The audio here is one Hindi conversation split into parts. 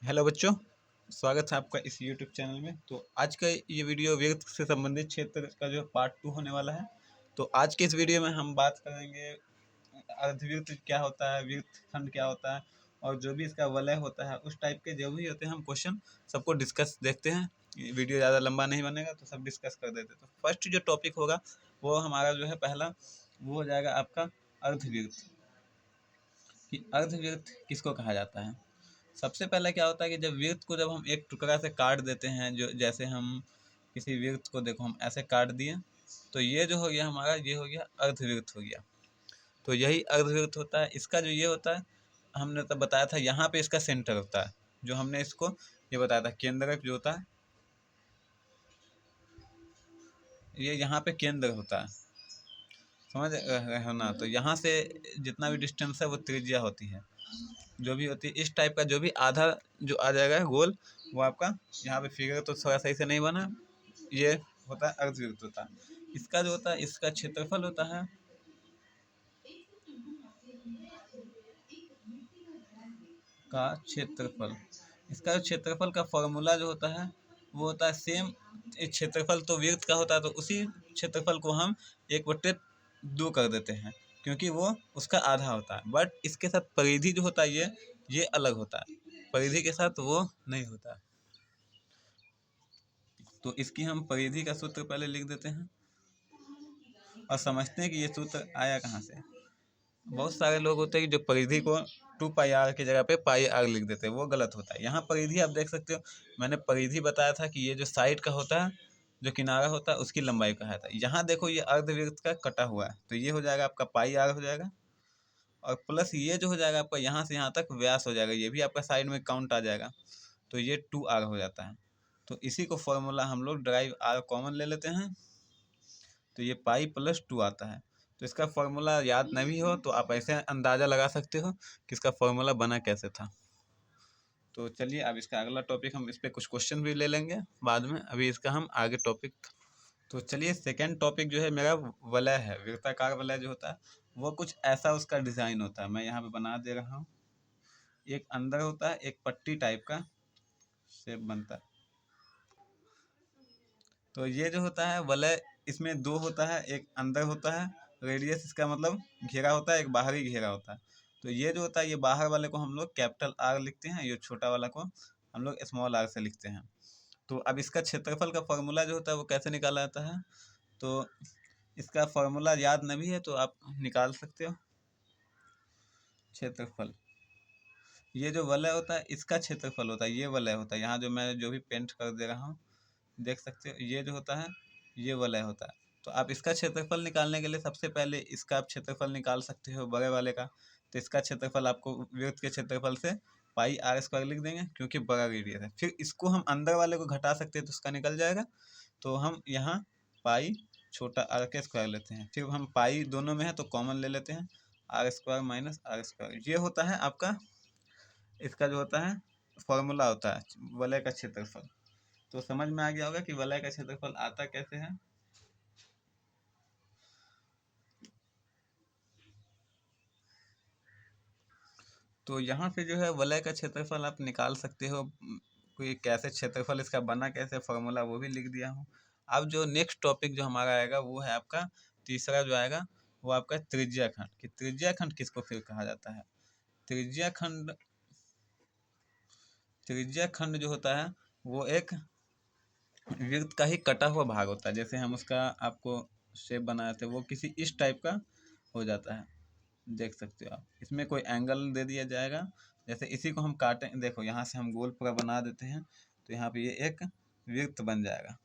हेलो बच्चों, स्वागत है आपका इस यूट्यूब चैनल में। तो आज का ये वीडियो व्यक्त से संबंधित क्षेत्र का जो पार्ट 2 होने वाला है। तो आज के इस वीडियो में हम बात करेंगे अर्धव्यक्त क्या होता है, व्यक्त खंड क्या होता है और जो भी इसका वलय होता है उस टाइप के जो भी होते हैं हम क्वेश्चन सबको डिस्कस देखते हैं। ये वीडियो ज़्यादा लंबा नहीं बनेगा तो सब डिस्कस कर देते हैं। तो फर्स्ट जो टॉपिक होगा वो हमारा जो है पहला वो हो जाएगा आपका अर्धव्यक्त। कि अर्धव्यक्त किसको कहा जाता है। सबसे पहले क्या होता है कि जब हम एक टुकड़ा से काट देते हैं, जो जैसे हम किसी व्यक्त को देखो हम ऐसे काट दिए तो ये जो हो गया हमारा, ये हो गया अर्धव्यक्त हो गया। तो यही अर्धव्यक्त होता है। इसका जो ये होता है हमने तब बताया था, यहाँ पे इसका सेंटर होता है। जो हमने इसको ये बताया था केंद्रक जो होता है, ये यहाँ पे केंद्र होता है, समझ रहे हो ना। तो यहाँ से जितना भी डिस्टेंस है वो त्रिज्या होती है, जो भी होती है। इस टाइप का जो भी आधा जो आ जाएगा गोल, वो आपका यहाँ पे फिगर तो थोड़ा सही से नहीं बना, ये होता है अर्धवृत्त होता है। इसका जो होता है इसका क्षेत्रफल होता है, का क्षेत्रफल। इसका क्षेत्रफल का फॉर्मूला जो होता है वो होता है सेम। क्षेत्रफल तो वृत्त का होता है, तो उसी क्षेत्रफल को हम 1/2 कर देते हैं, क्योंकि वो उसका आधा होता है। बट इसके साथ परिधि जो होता है ये अलग होता है, परिधि के साथ वो नहीं होता। तो इसकी हम परिधि का सूत्र पहले लिख देते हैं और समझते हैं कि ये सूत्र आया कहाँ से। बहुत सारे लोग होते हैं कि जो परिधि को 2πr की जगह पे πr लिख देते हैं, वो गलत होता है। यहाँ परिधि आप देख सकते हो, मैंने परिधि बताया था कि ये जो साइड का होता है, जो किनारा होता है उसकी लंबाई कहा था। यहाँ देखो ये अर्धवृत्त का कटा हुआ है, तो ये हो जाएगा आपका πr हो जाएगा। और प्लस ये जो हो जाएगा आपका यहाँ से यहाँ तक व्यास हो जाएगा, ये भी आपका साइड में काउंट आ जाएगा, तो ये 2r हो जाता है। तो इसी को फॉर्मूला हम लोग ड्राइव r कॉमन ले लेते हैं, तो ये π+2 आता है। तो इसका फॉर्मूला याद नहीं हो तो आप ऐसे अंदाज़ा लगा सकते हो कि इसका फॉर्मूला बना कैसे था। तो चलिए अब इसका अगला टॉपिक, हम इस पर कुछ क्वेश्चन भी ले लेंगे बाद में, अभी इसका हम आगे टॉपिक। तो चलिए सेकंड टॉपिक जो है मेरा वलय है। वृत्ताकार वलय जो होता है वो कुछ ऐसा उसका डिज़ाइन होता है, मैं यहाँ पे बना दे रहा हूँ। एक अंदर होता है, एक पट्टी टाइप का शेप बनता है। तो ये जो होता है वलय, इसमें दो होता है, एक अंदर होता है रेडियस, इसका मतलब घेरा होता है, एक बाहरी घेरा होता है। तो ये जो होता है ये बाहर वाले को हम लोग कैपिटल R लिखते हैं, ये छोटा वाला को हम लोग स्मॉल r से लिखते हैं। तो अब इसका क्षेत्रफल का फॉर्मूला जो होता है वो कैसे निकाला जाता है, तो इसका फॉर्मूला याद नहीं है तो आप निकाल सकते हो। क्षेत्रफल, ये जो वलय होता है इसका क्षेत्रफल होता है, ये वलय होता है। यहाँ जो मैं जो भी पेंट कर दे रहा हूँ देख सकते हो, ये जो होता है ये वलय होता है। तो आप इसका क्षेत्रफल निकालने के लिए सबसे पहले इसका आप क्षेत्रफल निकाल सकते हो बड़े वाले का। तो इसका क्षेत्रफल आपको वृत्त के क्षेत्रफल से πr² लिख देंगे, क्योंकि बड़ा रेडियस है। फिर इसको हम अंदर वाले को घटा सकते हैं तो उसका निकल जाएगा। तो हम यहाँ पाई छोटा r के स्क्वायर लेते हैं, फिर हम पाई दोनों में है तो कॉमन ले लेते हैं, r² - r²। ये होता है आपका, इसका जो होता है फॉर्मूला होता है वलय का क्षेत्रफल। तो समझ में आ गया होगा कि वलय का क्षेत्रफल आता कैसे है। तो यहाँ से जो है वलय का क्षेत्रफल आप निकाल सकते हो। कोई कैसे क्षेत्रफल इसका बना कैसे, फॉर्मूला वो भी लिख दिया हूँ। अब जो नेक्स्ट टॉपिक जो हमारा आएगा वो है आपका तीसरा जो आएगा वो आपका त्रिज्या खंड। कि त्रिज्या खंड किसको फिर कहा जाता है। त्रिज्या खंड, त्रिज्या खंड जो होता है वो एक वृत्त का ही कटा हुआ भाग होता है। जैसे हम उसका आपको शेप बनाए थे वो किसी इस टाइप का हो जाता है, देख सकते हो आप। इसमें कोई एंगल दे दिया जाएगा, जैसे इसी को हम काटें, देखो यहाँ से हम गोल पूरा बना देते हैं तो यहाँ पे ये एक वृत्त बन जाएगा।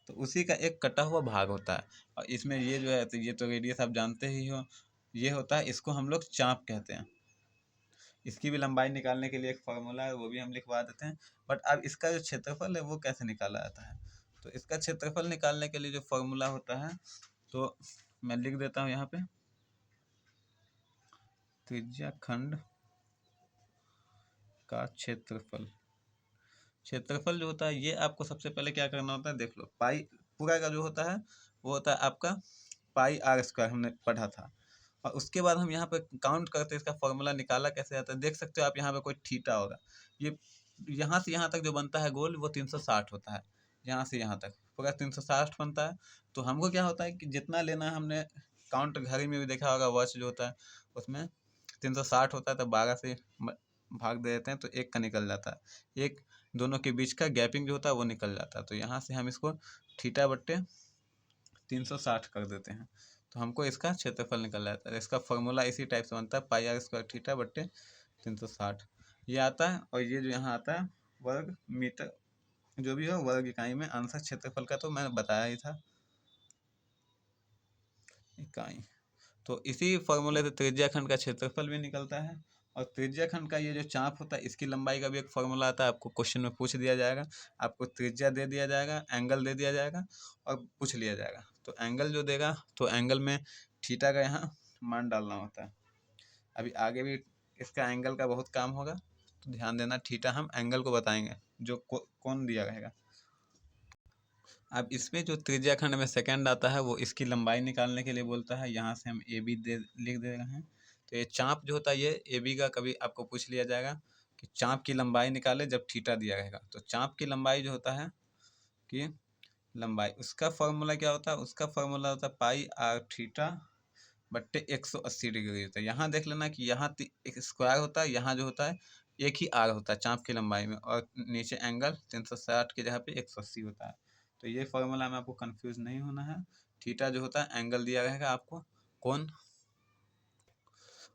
तो उसी का एक कटा हुआ भाग होता है। और इसमें ये जो है, तो ये तो रेडियस आप जानते ही हो, ये होता है, इसको हम लोग चाप कहते हैं। इसकी भी लंबाई निकालने के लिए एक फार्मूला है, वो भी हम लिखवा देते हैं। बट अब इसका जो क्षेत्रफल है वो कैसे निकाला जाता है, तो इसका क्षेत्रफल निकालने के लिए जो फार्मूला होता है तो मैं लिख देता हूँ यहाँ पे। त्रिज्या खंड का क्षेत्रफल, क्षेत्रफल जो होता है ये आपको सबसे पहले क्या करना होता है, देख लो। पाई पूरा का जो होता है वो होता है आपका πr², हमने पढ़ा था। और उसके बाद हम यहाँ पे काउंट करते हैं, इसका फॉर्मूला निकाला कैसे जाता है। देख सकते हो आप यहाँ पे कोई थीटा होगा, ये यहाँ से यहाँ तक जो बनता है गोल वो 360 होता है, यहाँ से यहाँ तक पूरा 360 बनता है। तो हमको क्या होता है कि जितना लेना है, हमने काउंट घड़ी में भी देखा होगा, वॉच जो होता है उसमें 360 होता है, तो 12 से भाग दे देते हैं तो एक का निकल जाता है, एक दोनों के बीच का गैपिंग जो होता है वो निकल जाता है। तो यहाँ से हम इसको थीटा बट्टे 360 कर देते हैं, तो हमको इसका क्षेत्रफल निकल जाता है। इसका फॉर्मूला इसी टाइप से बनता है, पाई आर स्क्वायर थीटा बट्टे 360 ये आता है। और ये जो यहाँ आता है वर्ग मीटर, जो भी हो वर्ग इकाई में, आंसर क्षेत्रफल का तो मैंने बताया ही था, इकाई। तो इसी फॉर्मूले से त्रिज्या खंड का क्षेत्रफल भी निकलता है। और त्रिज्या खंड का ये जो चाप होता है, इसकी लंबाई का भी एक फॉर्मूला आता है, आपको क्वेश्चन में पूछ दिया जाएगा। आपको त्रिज्या दे दिया जाएगा, एंगल दे दिया जाएगा और पूछ लिया जाएगा। तो एंगल जो देगा, तो एंगल में थीटा का यहाँ मान डालना होता है। अभी आगे भी इसका एंगल का बहुत काम होगा, तो ध्यान देना, थीटा हम एंगल को बताएंगे जो कौन दिया रहेगा। अब इसमें जो त्रिज्या खंड में सेकंड आता है, वो इसकी लंबाई निकालने के लिए बोलता है। यहाँ से हम ए बी लिख दे रहे हैं। तो ये चाप जो होता है, ये ए बी का कभी आपको पूछ लिया जाएगा कि चाप की लंबाई निकाले जब थीटा दिया रहेगा। तो चाप की लंबाई जो होता है कि लंबाई, उसका फॉर्मूला क्या होता है, उसका फॉर्मूला होता है पाई आर थीटा बट्टे 180 डिग्री होता है। यहाँ देख लेना कि यहाँ एक स्क्वायर होता है, यहाँ जो होता है एक ही आर होता है चाप की लंबाई में, और नीचे एंगल 360 की जगह पे 180 होता है। तो ये फॉर्मूला में आपको कंफ्यूज नहीं होना है। थीटा जो होता है एंगल दिया रहेगा आपको, कोण।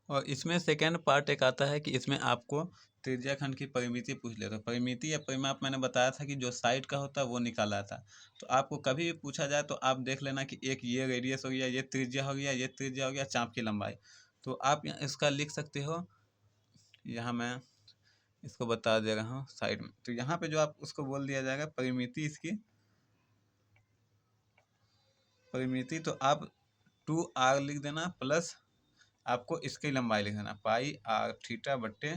और इसमें सेकेंड पार्ट एक आता है कि इसमें आपको त्रिज्या खंड की परिमिति पूछ ले। तो परिमिति या परिमाप मैंने बताया था कि जो साइड का होता है वो निकाला था। तो आपको कभी भी पूछा जाए तो आप देख लेना कि एक ये रेडियस हो गया, ये त्रिज्या हो गया, ये त्रिज्या हो गया, चाप की लंबाई। तो आप इसका लिख सकते हो, यहाँ मैं इसको बता दे रहा हूँ साइड में। तो यहाँ पे जो आप उसको बोल दिया जाएगा परिमिति, इसकी परिमिति, तो आप 2r लिख देना, प्लस आपको इसकी लंबाई लिख देना पाई आर थीटा बट्टे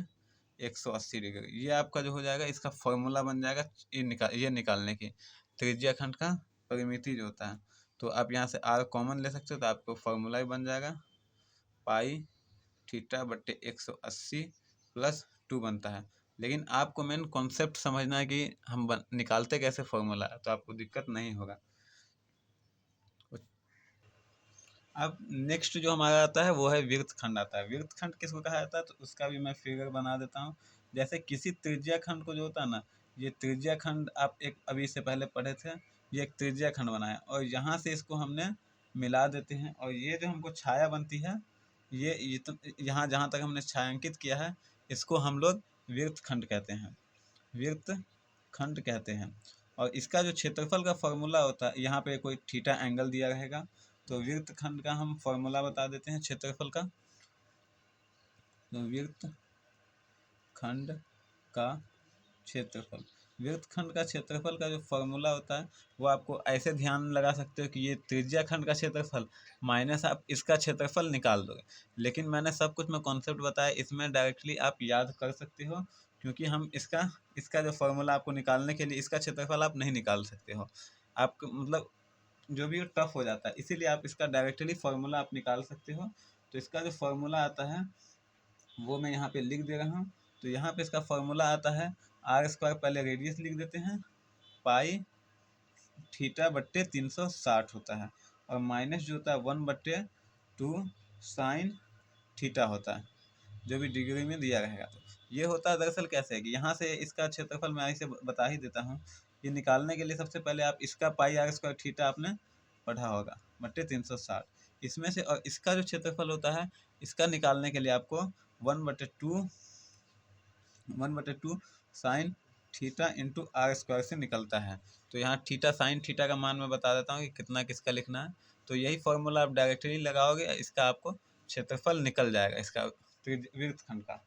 180 डिग्री। ये आपका जो हो जाएगा, इसका फॉर्मूला बन जाएगा ये निकालने की त्रिज्या खंड का परिमिति जो होता है। तो आप यहाँ से आर कॉमन ले सकते हो, तो आपको फॉर्मूला ही बन जाएगा पाई थीटा बट्टे 180 प्लस 2 बनता है। लेकिन आपको मेन कॉन्सेप्ट समझना है कि हम निकालते कैसे फॉर्मूला, तो आपको दिक्कत नहीं होगा। अब नेक्स्ट जो हमारा आता है वो है वृत्त खंड आता है। वृत्त खंड किसको कहा जाता है, तो उसका भी मैं फिगर बना देता हूँ। जैसे किसी त्रिज्या खंड को जो होता है ना, ये त्रिज्या खंड आप एक अभी से पहले पढ़े थे, ये एक त्रिज्या खंड बनाया और यहाँ से इसको हमने मिला देते हैं, और ये जो हमको छाया बनती है, ये तो यहाँ जहाँ तक हमने छायांकित किया है, इसको हम लोग वृत्त खंड कहते हैं, वृत्त खंड कहते हैं। और इसका जो क्षेत्रफल का फॉर्मूला होता है, यहाँ पे कोई थीटा एंगल दिया रहेगा, तो वृत्त खंड का हम फॉर्मूला बता देते हैं क्षेत्रफल का। तो वृत्त खंड का क्षेत्रफल, वृत्त खंड का क्षेत्रफल का जो फॉर्मूला होता है, वो आपको ऐसे ध्यान लगा सकते हो कि ये त्रिज्या खंड का क्षेत्रफल माइनस आप इसका क्षेत्रफल निकाल दोगे। लेकिन मैंने सब कुछ में कॉन्सेप्ट बताया, इसमें डायरेक्टली आप याद कर सकते हो, क्योंकि हम इसका इसका जो फॉर्मूला आपको निकालने के लिए, इसका क्षेत्रफल आप नहीं निकाल सकते हो, आपको मतलब जो भी टफ हो जाता है, इसीलिए आप इसका डायरेक्टली फॉर्मूला आप निकाल सकते हो। तो इसका जो फॉर्मूला आता है वो मैं यहाँ पे लिख दे रहा हूँ। तो यहाँ पे इसका फॉर्मूला आता है आर स्क्वायर, पहले रेडियस लिख देते हैं, पाई थीटा बट्टे 360 होता है, और माइनस जो होता है 1/2 साइन थीटा होता है, जो भी डिग्री में दिया रहेगा। तो ये होता है दरअसल कैसे है कि यहाँ से इसका क्षेत्रफल मैं ऐसे बता ही देता हूँ। ये निकालने के लिए सबसे पहले आप इसका पाई आर स्क्वायर थीटा आपने पढ़ा होगा बट्टे 360, इसमें से, और इसका जो क्षेत्रफल होता है, इसका निकालने के लिए आपको 1/2 sine theta into r square से निकलता है। तो यहाँ थीटा साइन थीटा का मान मैं बता देता हूँ कि कितना किसका लिखना है। तो यही फॉर्मूला आप डायरेक्टली लगाओगे, इसका आपको क्षेत्रफल निकल जाएगा, इसका वृत्त खंड का।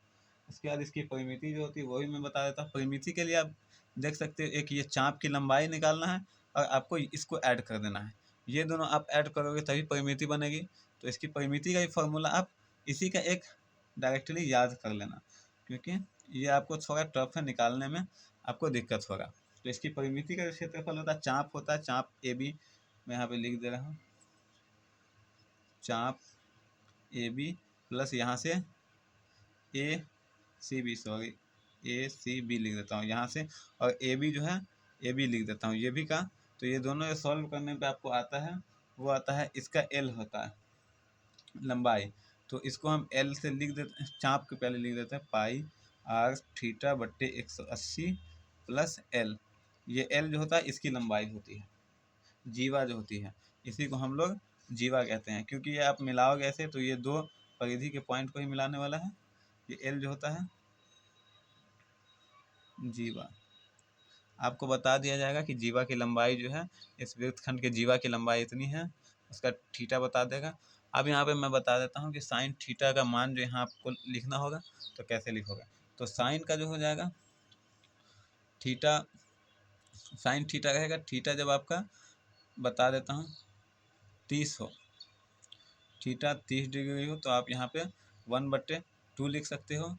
उसके बाद इसकी परिमिति जो होती है वो भी मैं बता देता हूँ। परिमिति के लिए आप देख सकते हो, एक ये चाप की लंबाई निकालना है और आपको इसको ऐड कर देना है। ये दोनों आप ऐड करोगे तभी परिमिति बनेगी। तो इसकी परिमिति का ही फॉर्मूला आप इसी का एक डायरेक्टली याद कर लेना, क्योंकि ये आपको थोड़ा टफ है निकालने में, आपको दिक्कत होगा। तो इसकी परिमिति का जो क्षेत्रफल होता है, चाप होता है, चाप ए बी मैं यहाँ पे लिख दे रहा हूँ, चाप ए बी प्लस यहाँ से ए सी बी, सॉरी ए सी बी लिख देता हूँ यहाँ से, और ए बी जो है ए बी लिख देता हूँ ये भी का। तो ये दोनों ये सॉल्व करने पे आपको आता है, वो आता है इसका एल होता है लंबाई। तो इसको हम एल से लिख देते हैं, चाप के पहले लिख देते हैं पाई आर थीटा बट्टे 180 प्लस एल। ये एल जो होता है इसकी लंबाई होती है, जीवा जो होती है, इसी को हम लोग जीवा कहते हैं, क्योंकि ये आप मिलाओगे ऐसे तो ये दो परिधि के पॉइंट को ही मिलाने वाला है। ये एल जो होता है जीवा। आपको बता दिया जाएगा कि जीवा की लंबाई जो है, इस वृत्तखंड के जीवा की लंबाई इतनी है, उसका थीटा बता देगा। अब यहाँ पे मैं बता देता हूँ कि साइन थीटा का मान जो यहाँ आपको लिखना होगा, तो कैसे लिखोगे। तो साइन का जो हो जाएगा थीटा, साइन थीटा रहेगा, थीटा जब आपका बता देता हूँ 30 हो, थीटा 30 डिग्री हो, तो आप यहाँ पे 1/2 लिख सकते हो।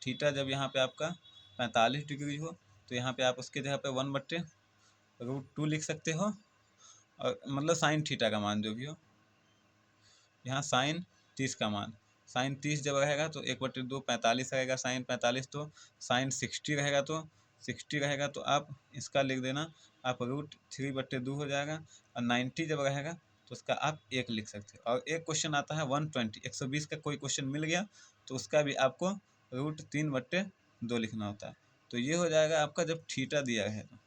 थीटा जब यहाँ पे आपका 45 डिग्री हो, तो यहाँ पे आप उसके जगह पे 1/√2 लिख सकते हो। और मतलब साइन थीटा का मान जो भी हो, यहाँ साइन 30 का मान, साइन 30 जब रहेगा तो 1/2 45 रहेगा, साइन 45, तो साइन 60 रहेगा, तो 60 रहेगा तो आप इसका लिख देना, आप √3/2 हो जाएगा। और 90 जब रहेगा तो उसका आप 1 लिख सकते हो। और एक क्वेश्चन आता है 120, 120 का कोई क्वेश्चन मिल गया तो उसका भी आपको √3/2 लिखना होता है। तो ये हो जाएगा आपका जब थीटा दिया है तो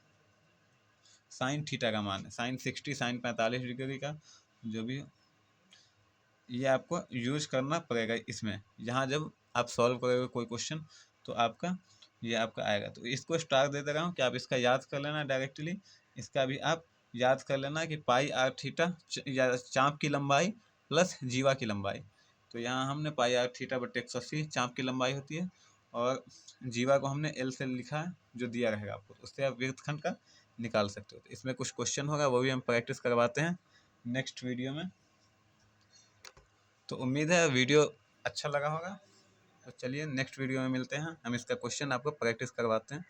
साइन थीटा का मान है, साइन 60 साइन 45 डिग्री का जो भी हो, ये आपको यूज करना पड़ेगा इसमें। यहाँ जब आप सॉल्व करोगे कोई क्वेश्चन तो आपका ये आपका आएगा। तो इसको स्टार दे दे रहा हूँ कि आप इसका याद कर लेना डायरेक्टली। इसका भी आप याद कर लेना कि पाई आर थीटा चाँप की लंबाई प्लस जीवा की लंबाई। तो यहाँ हमने पाई आर थीटा बटे 180 चाँप की लंबाई होती है, और जीवा को हमने एल से लिखा है जो दिया रहेगा आपको, तो उससे आप वृत्तखंड का निकाल सकते हो। तो इसमें कुछ क्वेश्चन होगा, वो भी हम प्रैक्टिस करवाते हैं नेक्स्ट वीडियो में। तो उम्मीद है वीडियो अच्छा लगा होगा। तो चलिए नेक्स्ट वीडियो में मिलते हैं, हम इसका क्वेश्चन आपको प्रैक्टिस करवाते हैं।